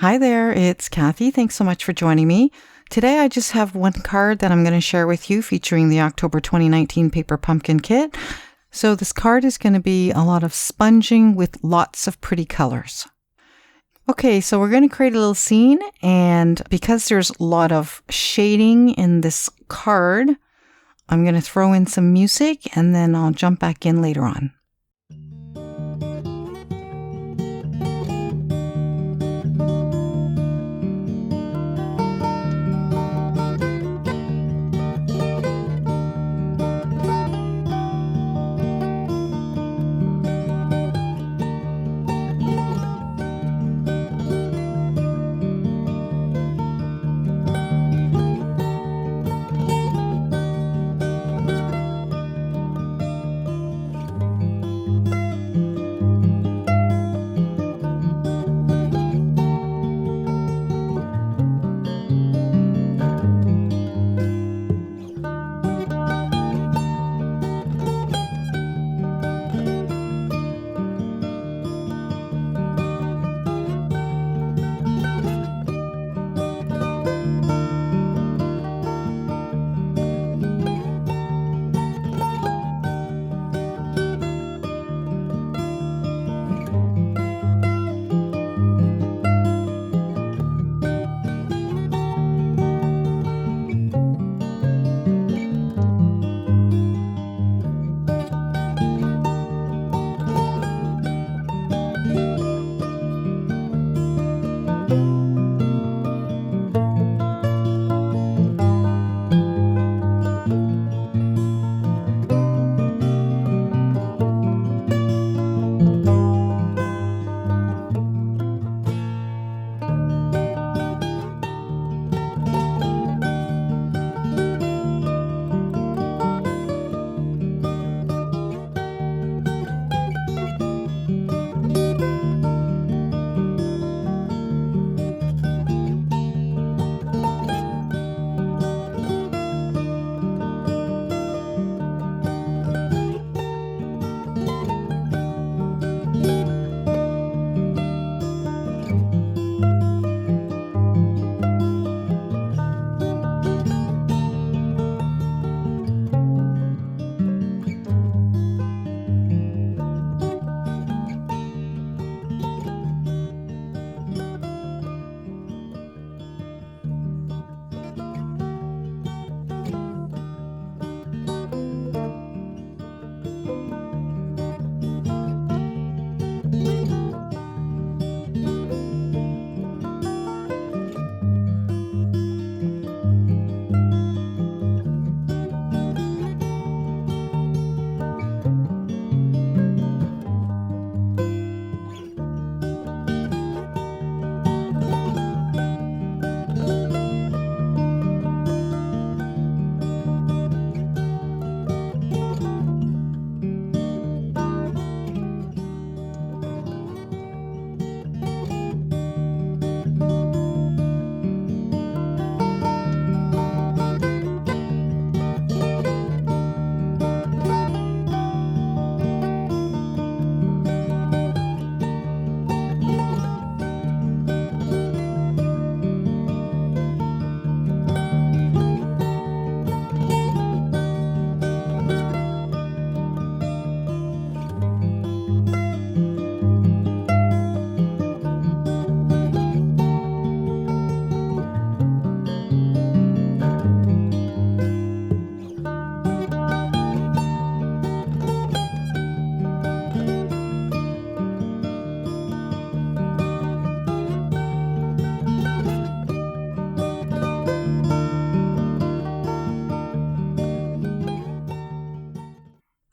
Hi there, it's Kathie. Thanks so much for joining me. Today I just have one card that I'm going to share with you featuring the October 2019 Paper Pumpkin Kit. So this card is going to be a lot of sponging with lots of pretty colors. Okay, so we're going to create a little scene, and because there's a lot of shading in this card, I'm going to throw in some music and then I'll jump back in later on.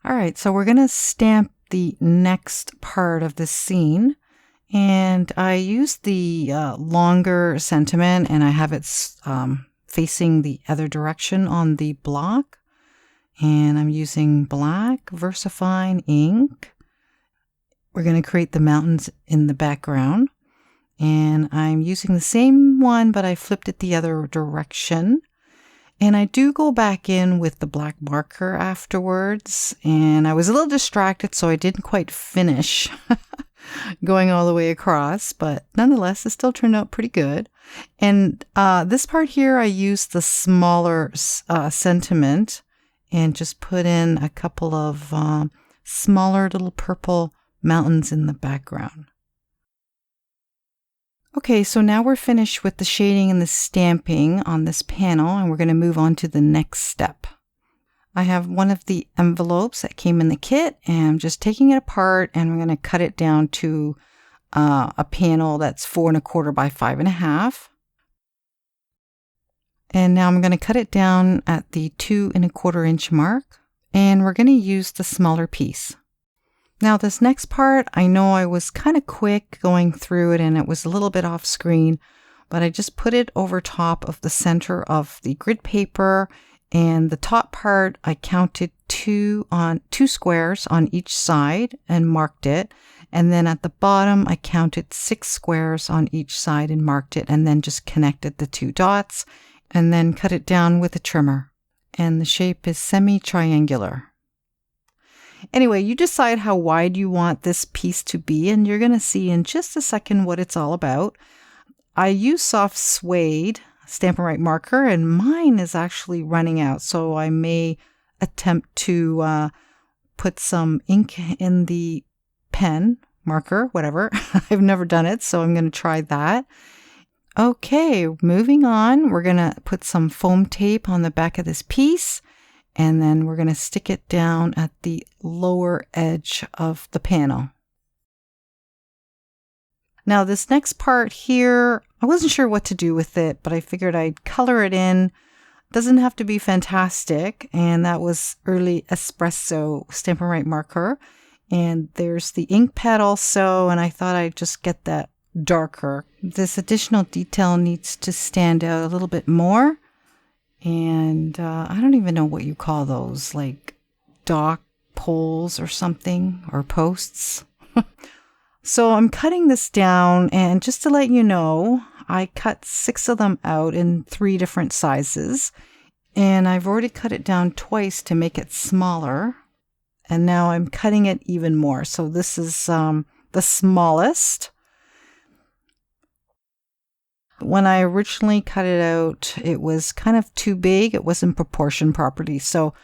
All right, so we're going to stamp the next part of the scene, and I used the longer sentiment, and I have it facing the other direction on the block, and I'm using black VersaFine ink. We're going to create the mountains in the background, and I'm using the same one, but I flipped it the other direction. And I do go back in with the black marker afterwards, and I was a little distracted, so I didn't quite finish. going all the way across, but nonetheless, it still turned out pretty good. And this part here, I used the smaller sentiment and just put in a couple of smaller little purple mountains in the background. Okay, so now we're finished with the shading and the stamping on this panel, and we're going to move on to the next step. I have one of the envelopes that came in the kit, and I'm just taking it apart, and we're going to cut it down to a panel that's 4 1/4 by 5 1/2. And now I'm going to cut it down at the 2 1/4 inch mark, and we're going to use the smaller piece. Now this next part, I know I was kind of quick going through it and it was a little bit off screen, but I just put it over top of the center of the grid paper, and the top part I counted two squares on each side and marked it. And then at the bottom, I counted 6 squares on each side and marked it, and then just connected the 2 dots and then cut it down with a trimmer. And the shape is semi-triangular. Anyway, you decide how wide you want this piece to be, and you're going to see in just a second what it's all about. I use soft suede Stampin' Write marker, and mine is actually running out, so I may attempt to put some ink in the pen, marker, whatever. I've never done it, so I'm going to try that. Okay, moving on, we're going to put some foam tape on the back of this piece, and then we're going to stick it down at the lower edge of the panel. Now this next part here, I wasn't sure what to do with it, but I figured I'd color it in. It doesn't have to be fantastic, and that was early espresso Stampin' Write marker. And there's the ink pad also, and I thought I'd just get that darker. This additional detail needs to stand out a little bit more. And I don't even know what you call those, like dock poles or something, or posts. So I'm cutting this down, and just to let you know, I cut 6 of them out in 3 different sizes, and I've already cut it down twice to make it smaller, and now I'm cutting it even more. So this is the smallest. When I originally cut it out, it was kind of too big. It wasn't proportioned properly, so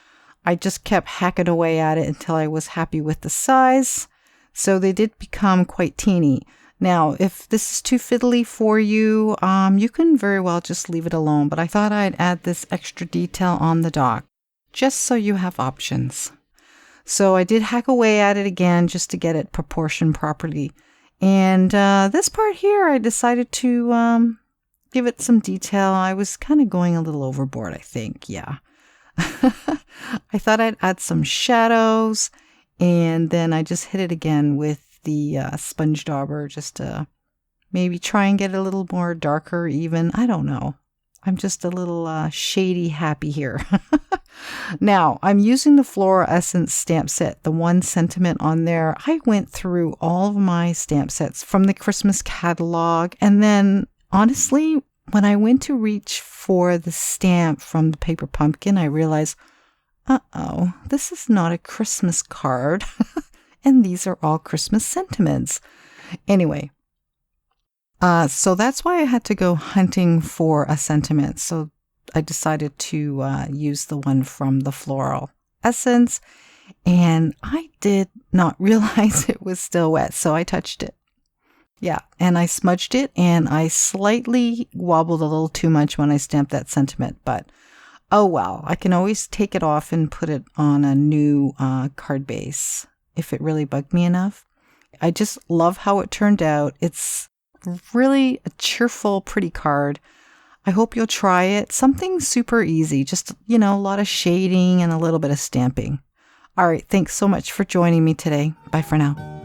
I just kept hacking away at it until I was happy with the size. So they did become quite teeny. Now, if this is too fiddly for you, you can very well just leave it alone. But I thought I'd add this extra detail on the dock, just so you have options. So I did hack away at it again just to get it proportioned properly. And this part here, I decided to give it some detail. I was kind of going a little overboard, I think. Yeah. I thought I'd add some shadows. And then I just hit it again with the sponge dauber just to maybe try and get it a little more darker even. I don't know. I'm just a little shady happy here. Now, I'm using the Floral Essence stamp set, the 1 sentiment on there. I went through all of my stamp sets from the Christmas catalog. And then, honestly, when I went to reach for the stamp from the Paper Pumpkin, I realized, uh-oh, this is not a Christmas card, and these are all Christmas sentiments. Anyway, so that's why I had to go hunting for a sentiment. So I decided to use the one from the Floral Essence, and I did not realize it was still wet, so I touched it. Yeah, and I smudged it, and I slightly wobbled a little too much when I stamped that sentiment, but oh well, I can always take it off and put it on a new card base if it really bugged me enough. I just love how it turned out. It's really a cheerful, pretty card. I hope you'll try it. Something super easy, just, a lot of shading and a little bit of stamping. All right, thanks so much for joining me today. Bye for now.